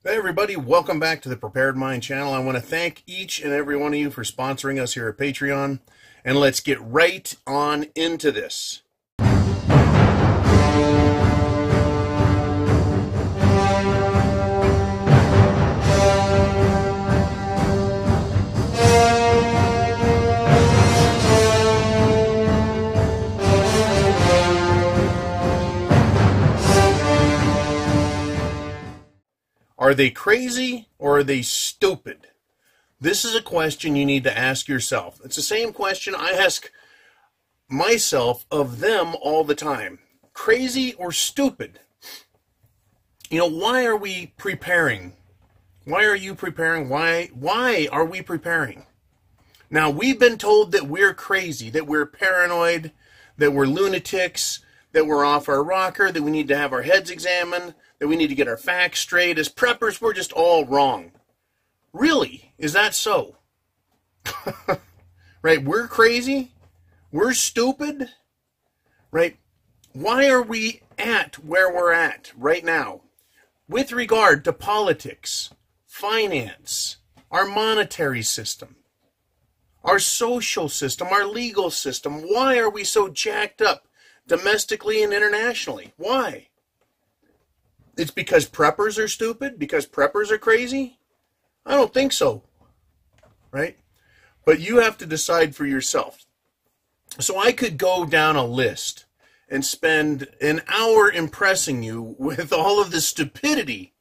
Hey everybody, welcome back to the Prepared Mind channel. I want to thank each and every one of you for sponsoring us here at Patreon. And let's get right on into this. Are they crazy or are they stupid? This is a question you need to ask yourself. It's the same question I ask myself of them all the time. Crazy or stupid? You know, why are we preparing? Why are you preparing? Why are we preparing? Now, we've been told that we're crazy, that we're paranoid, that we're lunatics, that we're off our rocker, that we need to have our heads examined, that we need to get our facts straight. As preppers, we're just all wrong. Really? Is that so? Right? We're crazy? We're stupid? Right? Why are we at where we're at right now with regard to politics, finance, our monetary system, our social system, our legal system? Why are we so jacked up domestically and internationally? Why? It's because preppers are stupid? Because preppers are crazy? I don't think so. Right? But you have to decide for yourself. So I could go down a list and spend an hour impressing you with all of the stupidity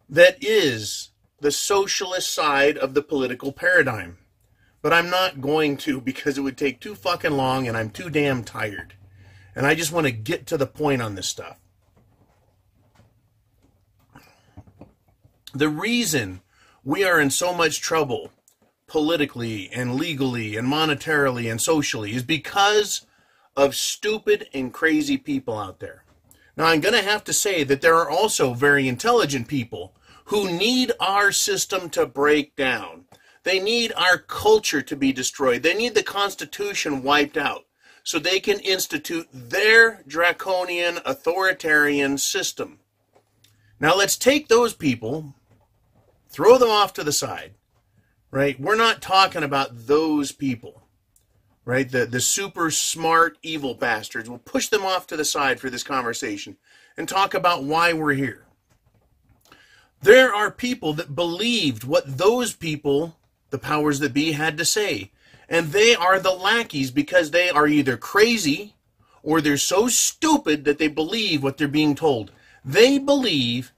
that is the socialist side of the political paradigm. But I'm not going to, because it would take too fucking long and I'm too damn tired. And I just want to get to the point on this stuff. The reason we are in so much trouble politically and legally and monetarily and socially is because of stupid and crazy people out there. Now, I'm going to have to say that there are also very intelligent people who need our system to break down. They need our culture to be destroyed. They need the Constitution wiped out so they can institute their draconian authoritarian system. Now, let's take those people, throw them off to the side, right? We're not talking about those people, right? The super smart evil bastards. We'll push them off to the side for this conversation and talk about why we're here. There are people that believed what those people, the powers that be, had to say. And they are the lackeys because they are either crazy or they're so stupid that they believe what they're being told. They believe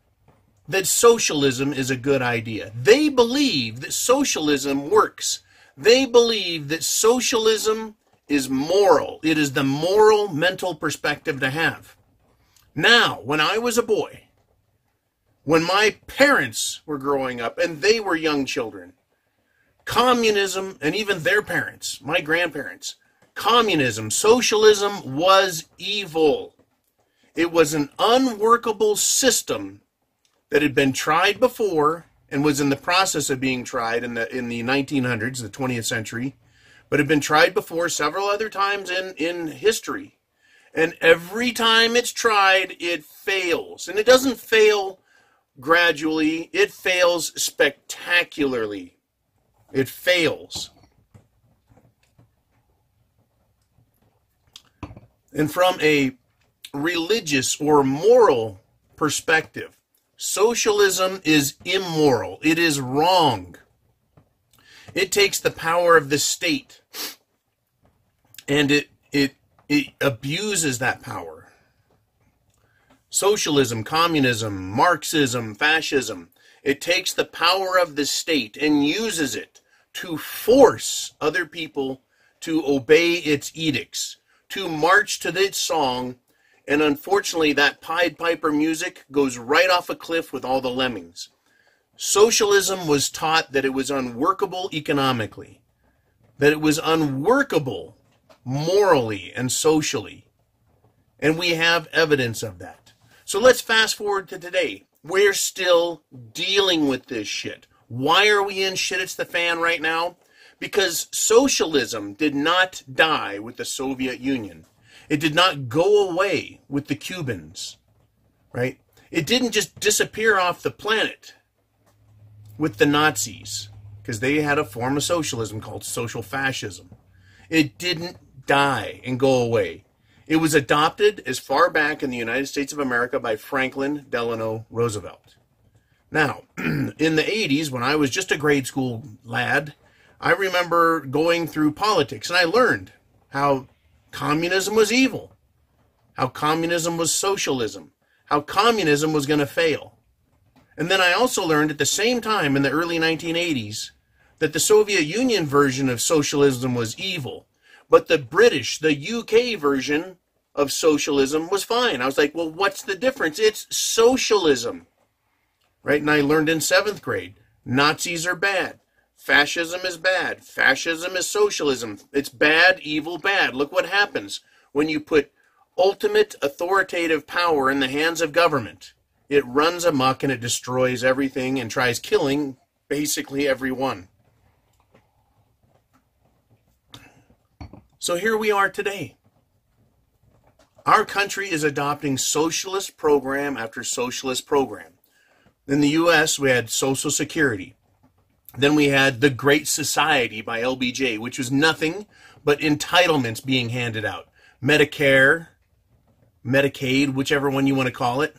that socialism is a good idea. They believe that socialism works. They believe that socialism is moral. It is the moral mental perspective to have. Now, when I was a boy, when my parents were growing up and they were young children, communism, and even their parents, my grandparents, communism, socialism was evil. It was an unworkable system that had been tried before and was in the process of being tried in the 1900s, the 20th century, but had been tried before several other times in history. And every time it's tried, it fails. And it doesn't fail gradually, it fails spectacularly. It fails. And from a religious or moral perspective, socialism is immoral. It is wrong. It takes the power of the state and it abuses that power. Socialism, communism, Marxism, fascism, it takes the power of the state and uses it to force other people to obey its edicts, to march to its song, and unfortunately that Pied Piper music goes right off a cliff with all the lemmings. Socialism was taught that it was unworkable economically, that it was unworkable morally and socially, and we have evidence of that. So let's fast forward to today. We're still dealing with this shit. Why are we in shit it's the fan right now? Because socialism did not die with the Soviet Union. It did not go away with the Cubans, right? It didn't just disappear off the planet with the Nazis, because they had a form of socialism called social fascism. It didn't die and go away. It was adopted as far back in the United States of America by Franklin Delano Roosevelt. Now, in the 80s, when I was just a grade school lad, I remember going through politics, and I learned how communism was evil, how communism was socialism, how communism was going to fail. And then I also learned at the same time in the early 1980s that the Soviet Union version of socialism was evil, but the British, the UK version of socialism was fine. I was like, well, what's the difference? It's socialism, right? And I learned in 7th grade, Nazis are bad. Fascism is bad. Fascism is socialism. It's bad, evil, bad. Look what happens when you put ultimate authoritative power in the hands of government. It runs amok and it destroys everything and tries killing basically everyone. So here we are today. Our country is adopting socialist program after socialist program. In the U.S., we had Social Security. Then we had the Great Society by LBJ, which was nothing but entitlements being handed out. Medicare, Medicaid, whichever one you want to call it,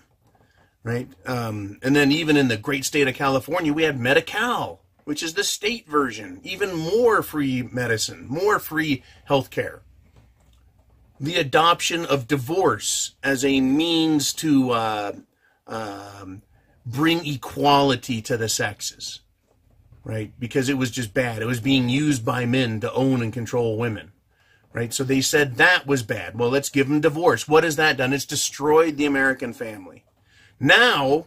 right? And then even in the great state of California, we had Medi-Cal, which is the state version. Even more free medicine, more free health care. The adoption of divorce as a means to bring equality to the sexes, right? Because it was just bad. It was being used by men to own and control women, right? So they said that was bad. Well, let's give them divorce. What has that done? It's destroyed the American family. Now,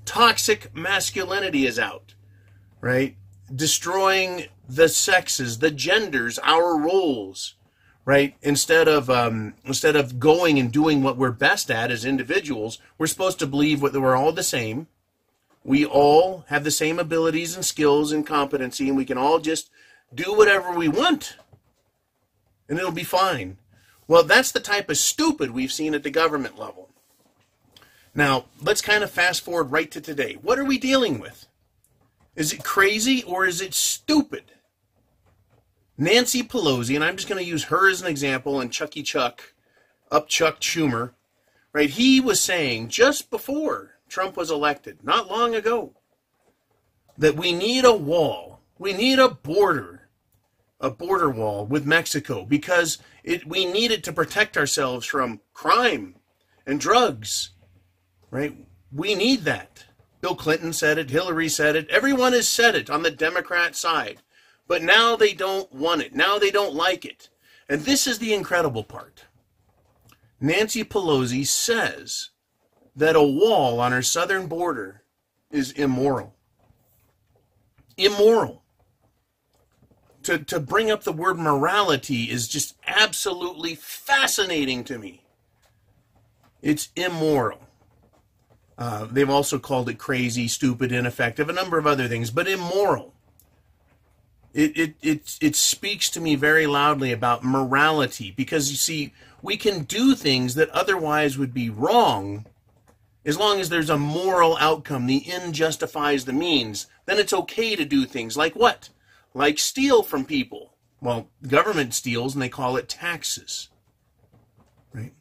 toxic masculinity is out, right? Destroying the sexes, the genders, our roles, right? Instead of going and doing what we're best at as individuals, we're supposed to believe that we're all the same. We all have the same abilities and skills and competency, and we can all just do whatever we want, and it'll be fine. Well, that's the type of stupid we've seen at the government level. Now, let's kind of fast forward right to today. What are we dealing with? Is it crazy or is it stupid? Nancy Pelosi, and I'm just going to use her as an example, and Chuck Schumer, right? He was saying just before Trump was elected, not long ago, that we need a wall. We need a border wall with Mexico because we need it to protect ourselves from crime and drugs, right? We need that. Bill Clinton said it. Hillary said it. Everyone has said it on the Democrat side. But now they don't want it. Now they don't like it. And this is the incredible part. Nancy Pelosi says that a wall on our southern border is immoral. Immoral. To bring up the word morality is just absolutely fascinating to me. It's immoral. They've also called it crazy, stupid, ineffective, a number of other things, but immoral. It speaks to me very loudly about morality, because you see, we can do things that otherwise would be wrong as long as there's a moral outcome. The end justifies the means. Then it's okay to do things like what? Like steal from people. Well, government steals and they call it taxes, right?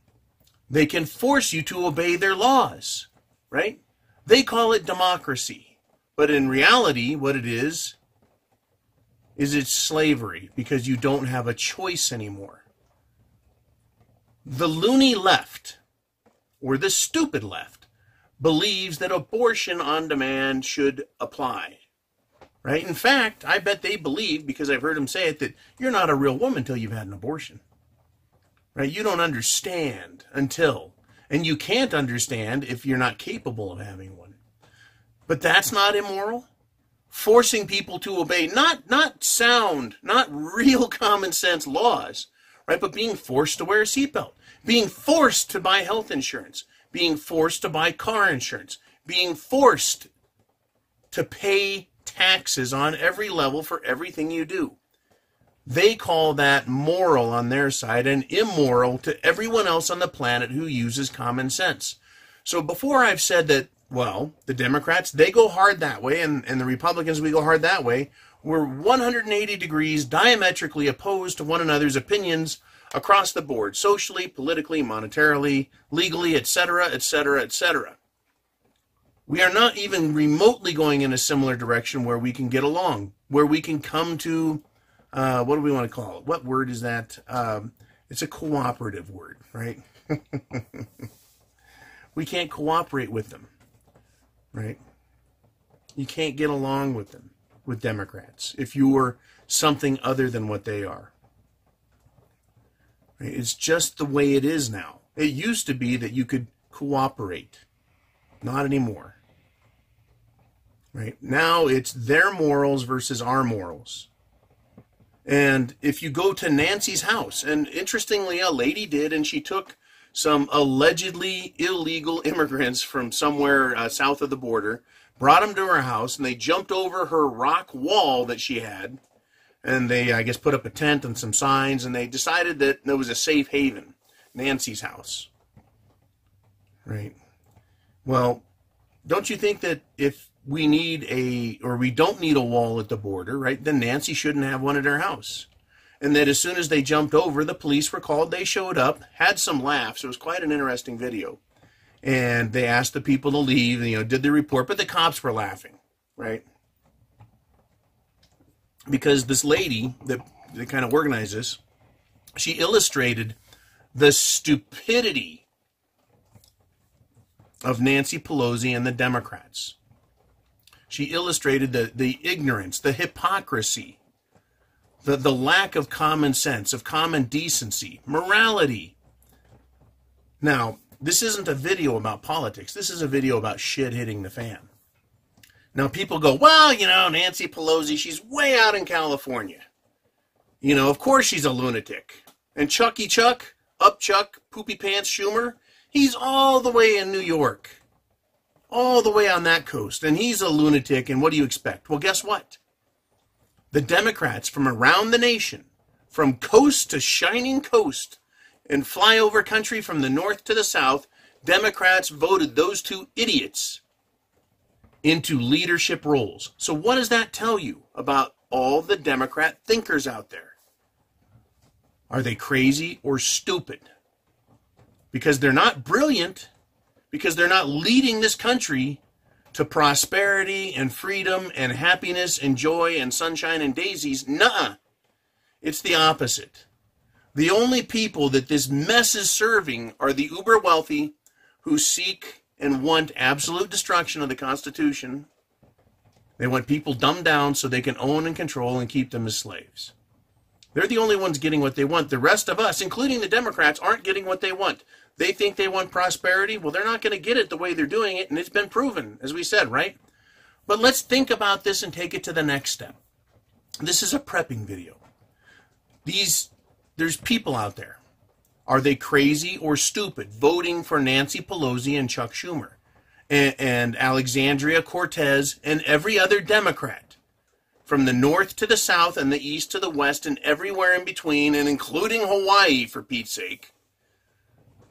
They can force you to obey their laws, right? They call it democracy. But in reality, what it is it's slavery, because you don't have a choice anymore. The loony left, or the stupid left, believes that abortion on demand should apply, right? In fact, I bet they believe, because I've heard them say it, that you're not a real woman until you've had an abortion, right? You don't understand until, and you can't understand if you're not capable of having one. But that's not immoral. Forcing people to obey, not sound, not real common sense laws, right? But being forced to wear a seatbelt, being forced to buy health insurance, being forced to buy car insurance, being forced to pay taxes on every level for everything you do. They call that moral on their side and immoral to everyone else on the planet who uses common sense. So before I've said that, well, the Democrats, they go hard that way, and the Republicans, we go hard that way. We're 180 degrees diametrically opposed to one another's opinions across the board, socially, politically, monetarily, legally, etc., etc., etc. We are not even remotely going in a similar direction where we can get along, where we can come to, what do we want to call it? What word is that? It's a cooperative word, right? We can't cooperate with them, right? You can't get along with them, with Democrats, if you were something other than what they are. Right? It's just the way it is now. It used to be that you could cooperate. Not anymore. Right? Now it's their morals versus our morals. And if you go to Nancy's house, and interestingly, a lady did, and she took some allegedly illegal immigrants from somewhere south of the border, brought them to her house, and they jumped over her rock wall that she had, and they, I guess, put up a tent and some signs, and they decided that there was a safe haven, Nancy's house. Right? Well, don't you think that if we need or we don't need a wall at the border, right, then Nancy shouldn't have one at her house? And that as soon as they jumped over, the police were called, they showed up, had some laughs. It was quite an interesting video. And they asked the people to leave, did the report, but the cops were laughing, right? Because this lady that kind of organized this, she illustrated the stupidity of Nancy Pelosi and the Democrats. She illustrated the ignorance, the hypocrisy, the lack of common sense, of common decency, morality. Now, this isn't a video about politics. This is a video about shit hitting the fan. Now, people go, well, Nancy Pelosi, she's way out in California. Of course she's a lunatic. And Chucky Chuck, Poopy Pants Schumer, he's all the way in New York. All the way on that coast. And he's a lunatic, and what do you expect? Well, guess what? The Democrats from around the nation, from coast to shining coast, and flyover country from the north to the south, Democrats voted those two idiots into leadership roles. So what does that tell you about all the Democrat thinkers out there? Are they crazy or stupid? Because they're not brilliant, because they're not leading this country to prosperity and freedom and happiness and joy and sunshine and daisies. Nuh-uh. It's the opposite. The only people that this mess is serving are the uber wealthy who seek and want absolute destruction of the Constitution. They want people dumbed down so they can own and control and keep them as slaves. They're the only ones getting what they want. The rest of us, including the Democrats, aren't getting what they want. They think they want prosperity. Well, they're not going to get it the way they're doing it, and it's been proven, as we said, right? But let's think about this and take it to the next step. This is a prepping video. There's people out there. Are they crazy or stupid voting for Nancy Pelosi and Chuck Schumer and Alexandria Cortez and every other Democrat from the north to the south and the east to the west and everywhere in between, and including Hawaii, for Pete's sake?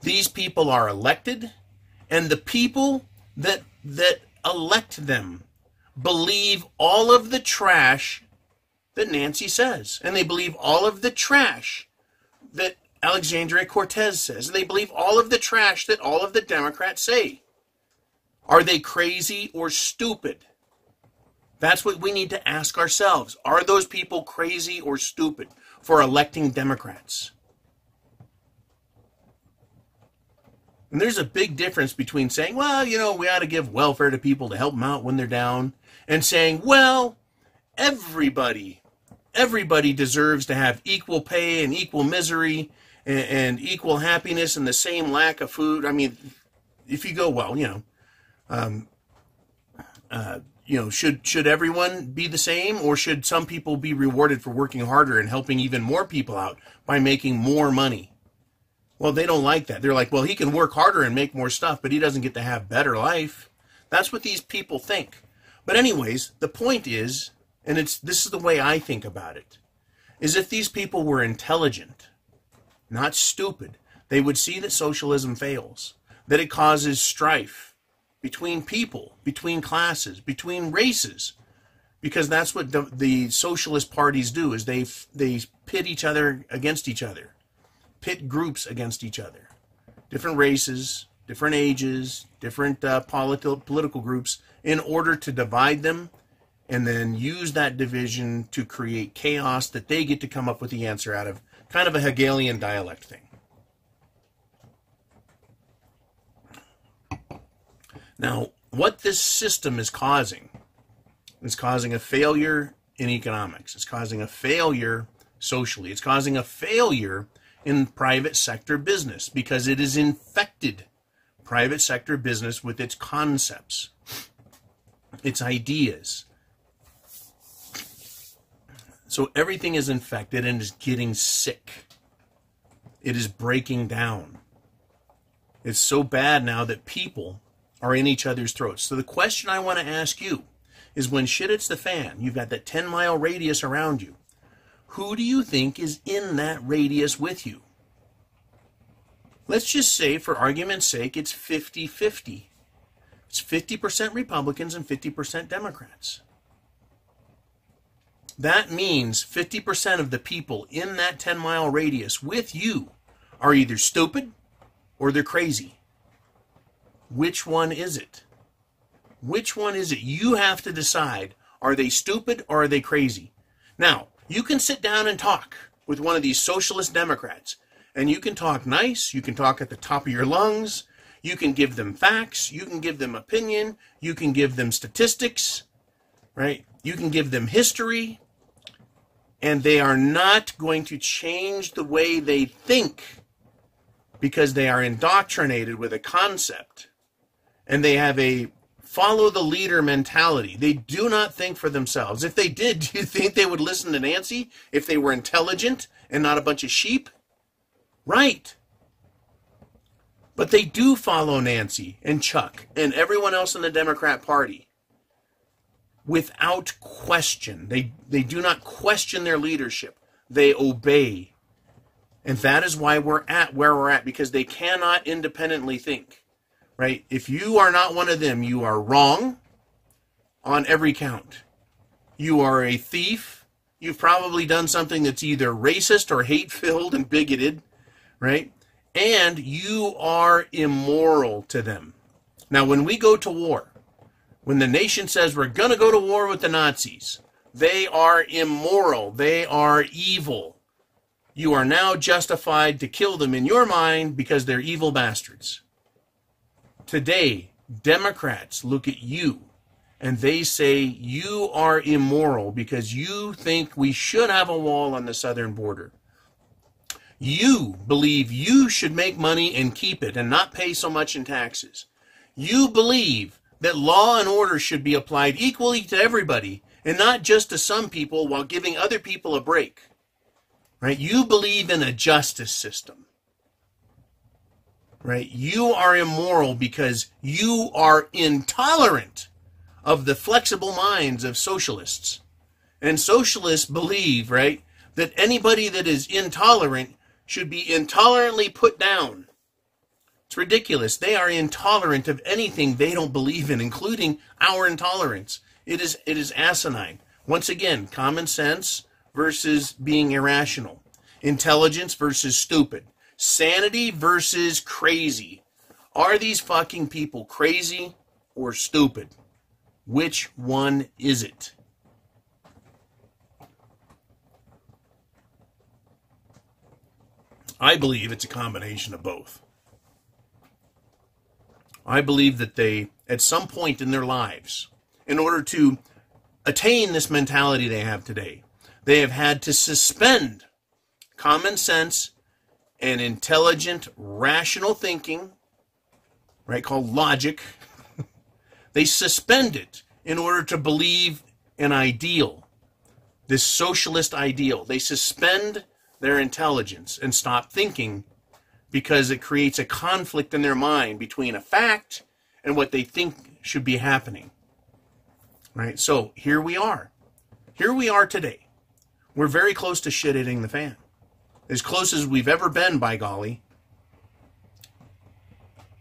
These people are elected, and the people that elect them believe all of the trash that Nancy says, and they believe all of the trash that Alexandria Cortez says, and they believe all of the trash that all of the Democrats say. Are they crazy or stupid? That's what we need to ask ourselves. Are those people crazy or stupid for electing Democrats? And there's a big difference between saying, well, we ought to give welfare to people to help them out when they're down, and saying, well, everybody deserves to have equal pay and equal misery and equal happiness and the same lack of food. I mean, if you go, well, should everyone be the same, or should some people be rewarded for working harder and helping even more people out by making more money? Well, they don't like that. They're like, well, he can work harder and make more stuff, but he doesn't get to have better life. That's what these people think. But anyways, the point is, and this is the way I think about it, is if these people were intelligent, not stupid, they would see that socialism fails. that it causes strife between people, between classes, between races, because that's what the socialist parties do, is they pit each other against each other, pit groups against each other, different races, different ages, different political groups, in order to divide them and then use that division to create chaos that they get to come up with the answer out of, kind of a Hegelian dialect thing. Now, what this system is causing a failure in economics. It's causing a failure socially. It's causing a failure in private sector business, because it has infected private sector business with its concepts, its ideas. So everything is infected and is getting sick. It is breaking down. It's so bad now that people are in each other's throats. So the question I want to ask you is, when shit hits the fan, you've got that 10-mile radius around you, who do you think is in that radius with you? Let's just say, for argument's sake, it's 50-50. It's 50% Republicans and 50% Democrats. That means 50% of the people in that 10-mile radius with you are either stupid or they're crazy. Which one is it? Which one is it? You have to decide. Are they stupid or are they crazy? Now, you can sit down and talk with one of these socialist Democrats, and you can talk nice, you can talk at the top of your lungs, you can give them facts, you can give them opinion, you can give them statistics, right? You can give them history, and they are not going to change the way they think, because they are indoctrinated with a concept, and they have a follow the leader mentality. They do not think for themselves. If they did, do you think they would listen to Nancy if they were intelligent and not a bunch of sheep? Right. But they do follow Nancy and Chuck and everyone else in the Democrat Party without question. They do not question their leadership. They obey. And that is why we're at where we're at, because they cannot independently think. Right? If you are not one of them, you are wrong on every count. You are a thief. You've probably done something that's either racist or hate-filled and bigoted, right? And you are immoral to them. Now, when we go to war, when the nation says we're going to go to war with the Nazis, they are immoral. They are evil. You are now justified to kill them in your mind because they're evil bastards. Today, Democrats look at you and they say you are immoral because you think we should have a wall on the southern border. You believe you should make money and keep it and not pay so much in taxes. You believe that law and order should be applied equally to everybody and not just to some people while giving other people a break. Right? You believe in a justice system. Right? You are immoral because you are intolerant of the flexible minds of socialists. And socialists believe, right, that anybody that is intolerant should be intolerantly put down. It's ridiculous. They are intolerant of anything they don't believe in, including our intolerance. It is asinine. Once again, common sense versus being irrational. Intelligence versus stupid. Sanity versus crazy. Are these fucking people crazy or stupid? Which one is it? I believe it's a combination of both. I believe that they, at some point in their lives, in order to attain this mentality they have today, they have had to suspend common sense and intelligent, rational thinking, right, called logic. They suspend it in order to believe an ideal, this socialist ideal. They suspend their intelligence and stop thinking because it creates a conflict in their mind between a fact and what they think should be happening. Right? So here we are. Here we are today. We're very close to shit hitting the fan. As close as we've ever been, by golly.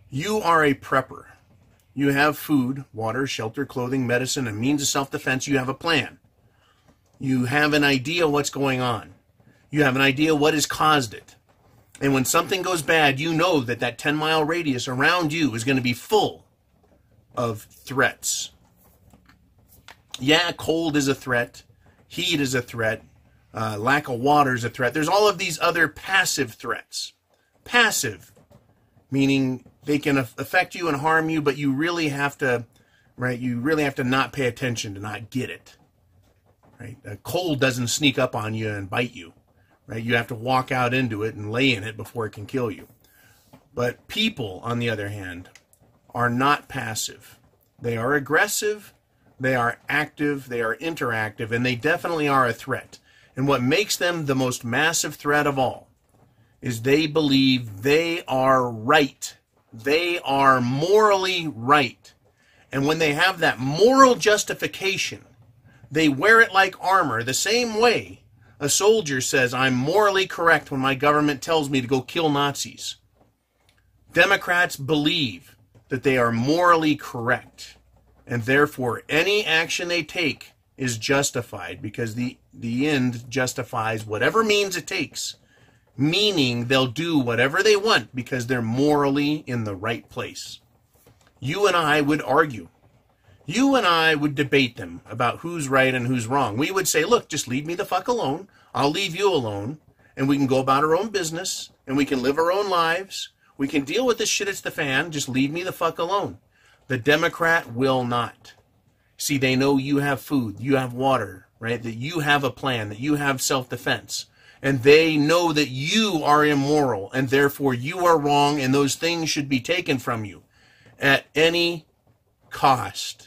You are a prepper. You have food, water, shelter, clothing, medicine, and means of self-defense. You have a plan. You have an idea what's going on. You have an idea what has caused it. And when something goes bad, you know that that 10-mile radius around you is going to be full of threats. Yeah, cold is a threat. Heat is a threat. Lack of water is a threat. There's all of these other passive threats. Passive, meaning they can affect you and harm you, but you really have to, right? You really have to not pay attention to not get it. Right? Cold doesn't sneak up on you and bite you. Right? You have to walk out into it and lay in it before it can kill you. But people, on the other hand, are not passive. They are aggressive, they are active, they are interactive, and they definitely are a threat. And what makes them the most massive threat of all is they believe they are right. They are morally right. And when they have that moral justification, they wear it like armor the same way a soldier says, I'm morally correct when my government tells me to go kill Nazis. Democrats believe that they are morally correct, and therefore any action they take is justified because the end justifies whatever means it takes, meaning they'll do whatever they want because they're morally in the right place. You and I would argue. You and I would debate them about who's right and who's wrong. We would say, look, just leave me the fuck alone. I'll leave you alone, and we can go about our own business, and we can live our own lives. We can deal with this shit as the fan. Just leave me the fuck alone. The Democrat will not. See, they know you have food, you have water, right? That you have a plan, that you have self-defense. And they know that you are immoral, and therefore you are wrong, and those things should be taken from you at any cost.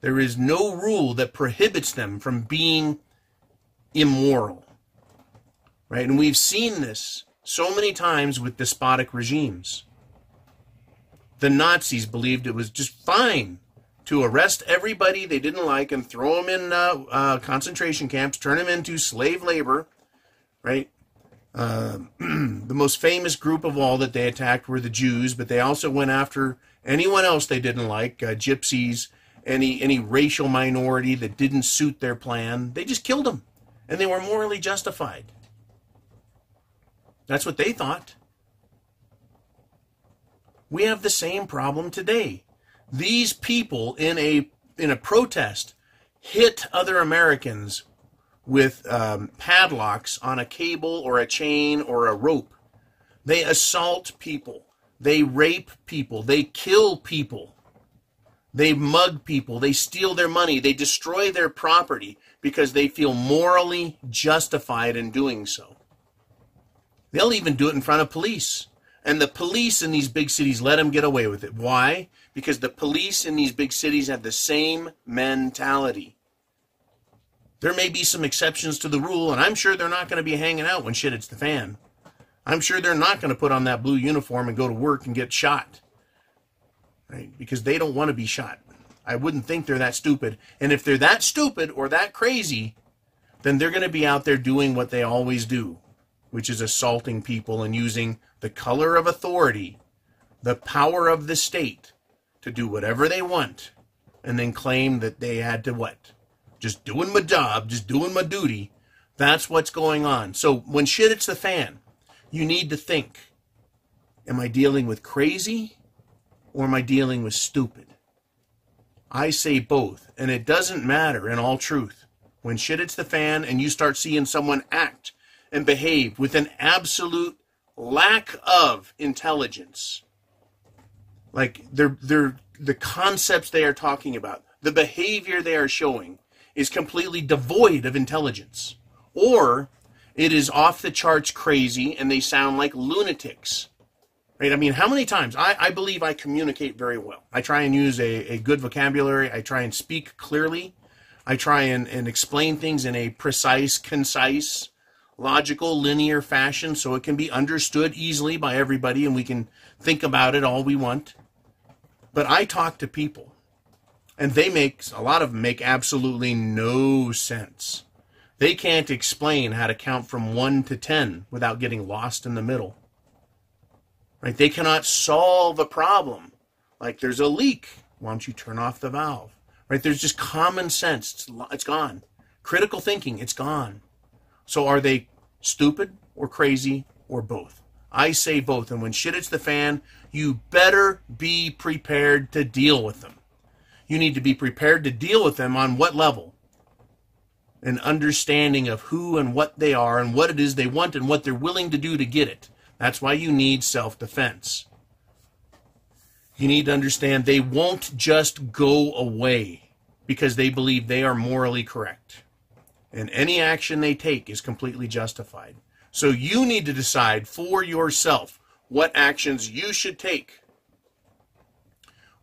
There is no rule that prohibits them from being immoral. Right? And we've seen this so many times with despotic regimes. The Nazis believed it was just fine to arrest everybody they didn't like and throw them in concentration camps, turn them into slave labor. Right? The most famous group of all that they attacked were the Jews, but they also went after anyone else they didn't like, gypsies, any racial minority that didn't suit their plan. They just killed them, and they were morally justified. That's what they thought. We have the same problem today. These people in a protest hit other Americans with padlocks on a cable or a chain or a rope. They assault people. They rape people. They kill people. They mug people. They steal their money. They destroy their property because they feel morally justified in doing so. They'll even do it in front of police. And the police in these big cities let them get away with it. Why? Because the police in these big cities have the same mentality. There may be some exceptions to the rule, and I'm sure they're not going to be hanging out when shit hits the fan. I'm sure they're not going to put on that blue uniform and go to work and get shot. Right? Because they don't want to be shot. I wouldn't think they're that stupid. And if they're that stupid or that crazy, then they're going to be out there doing what they always do, which is assaulting people and using the color of authority, the power of the state, to do whatever they want, and then claim that they had to what? Just doing my job, just doing my duty. That's what's going on. So when shit hits the fan, you need to think, am I dealing with crazy or am I dealing with stupid? I say both, and it doesn't matter in all truth. When shit hits the fan and you start seeing someone act and behave with an absolute lack of intelligence, like the concepts they are talking about, the behavior they are showing is completely devoid of intelligence, or it is off the charts crazy and they sound like lunatics. Right? I mean, how many times? I believe I communicate very well. I try and use a good vocabulary. I try and speak clearly. I try and explain things in a precise, concise, logical, linear fashion so it can be understood easily by everybody and we can think about it all we want. But I talk to people, and a lot of them make absolutely no sense. They can't explain how to count from 1 to 10 without getting lost in the middle. right? They cannot solve a problem. Like there's a leak. Why don't you turn off the valve? Right? There's just common sense. It's gone. Critical thinking, it's gone. So are they stupid or crazy or both? I say both. And when shit hits the fan, you better be prepared to deal with them. You need to be prepared to deal with them on what level? An understanding of who and what they are and what it is they want and what they're willing to do to get it. That's why you need self-defense. You need to understand they won't just go away because they believe they are morally correct. And any action they take is completely justified. So you need to decide for yourself what actions you should take.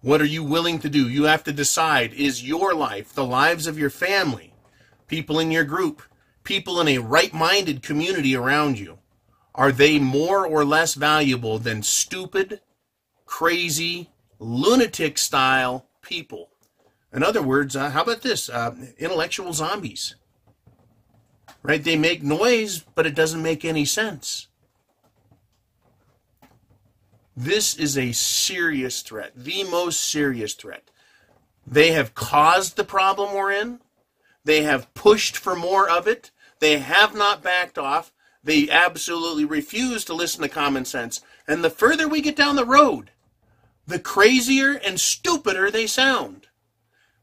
What are you willing to do? You have to decide, is your life, the lives of your family, people in your group, people in a right-minded community around you, are they more or less valuable than stupid, crazy, lunatic-style people? In other words, how about this? Intellectual zombies. Right? They make noise, but it doesn't make any sense. This is a serious threat, the most serious threat. They have caused the problem we're in. They have pushed for more of it. They have not backed off. They absolutely refuse to listen to common sense. And the further we get down the road, the crazier and stupider they sound.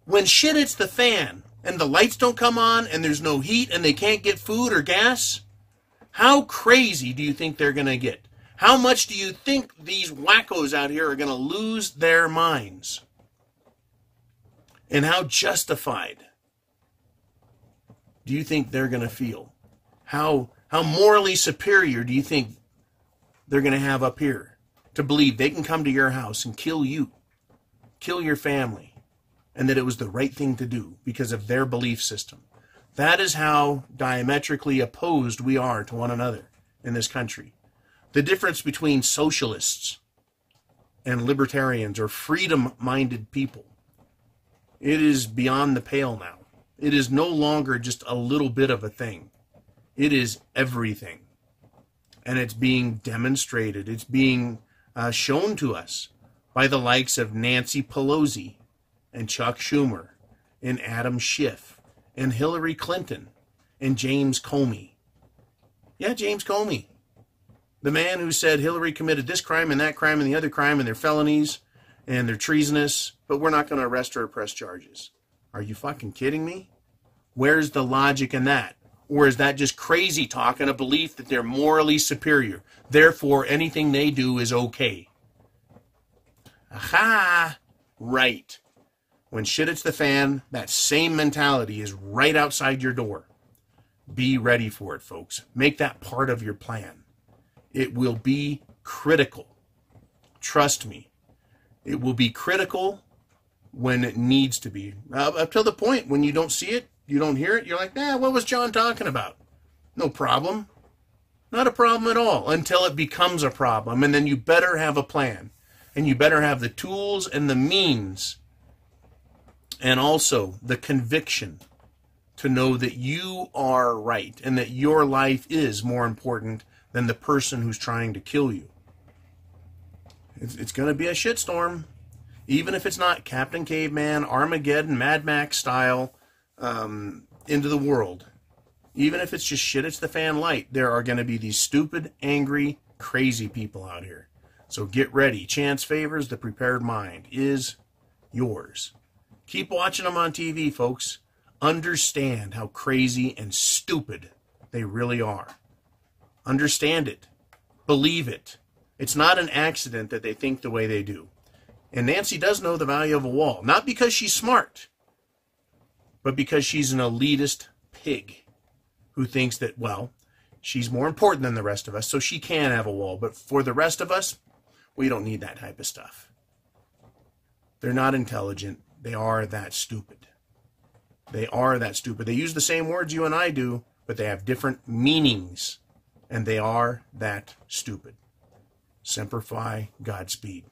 When shit hits the fan and the lights don't come on and there's no heat and they can't get food or gas, how crazy do you think they're going to get? How much do you think these wackos out here are going to lose their minds? And how justified do you think they're going to feel? How morally superior do you think they're going to have up here to believe they can come to your house and kill you, kill your family, and that it was the right thing to do because of their belief system? That is how diametrically opposed we are to one another in this country. The difference between socialists and libertarians or freedom-minded people, it is beyond the pale now. It is no longer just a little bit of a thing. It is everything. And it's being demonstrated. It's being shown to us by the likes of Nancy Pelosi and Chuck Schumer and Adam Schiff and Hillary Clinton and James Comey. Yeah, James Comey. The man who said Hillary committed this crime and that crime and the other crime and they're felonies and they're treasonous, but we're not going to arrest her or press charges. Are you fucking kidding me? Where's the logic in that? Or is that just crazy talk and a belief that they're morally superior? Therefore, anything they do is okay. Aha! Right. When shit hits the fan, that same mentality is right outside your door. Be ready for it, folks. Make that part of your plan. It will be critical. Trust me. It will be critical when it needs to be. Up till the point when you don't see it, you don't hear it, you're like, what was John talking about? No problem. Not a problem at all until it becomes a problem. And then you better have a plan. And you better have the tools and the means and also the conviction to know that you are right and that your life is more important than the person who's trying to kill you. It's going to be a shitstorm. Even if it's not Captain Caveman, Armageddon, Mad Max style, into the world. Even if it's just shit, it's the fan light. There are going to be these stupid, angry, crazy people out here. So get ready. Chance favors, the prepared mind is yours. Keep watching them on TV, folks. Understand how crazy and stupid they really are. Understand it. Believe it. It's not an accident that they think the way they do. And Nancy does know the value of a wall. Not because she's smart, but because she's an elitist pig who thinks that, well, she's more important than the rest of us, so she can have a wall. But for the rest of us, we don't need that type of stuff. They're not intelligent. They are that stupid. They are that stupid. They use the same words you and I do, but they have different meanings. And they are that stupid. Semper Fi, Godspeed.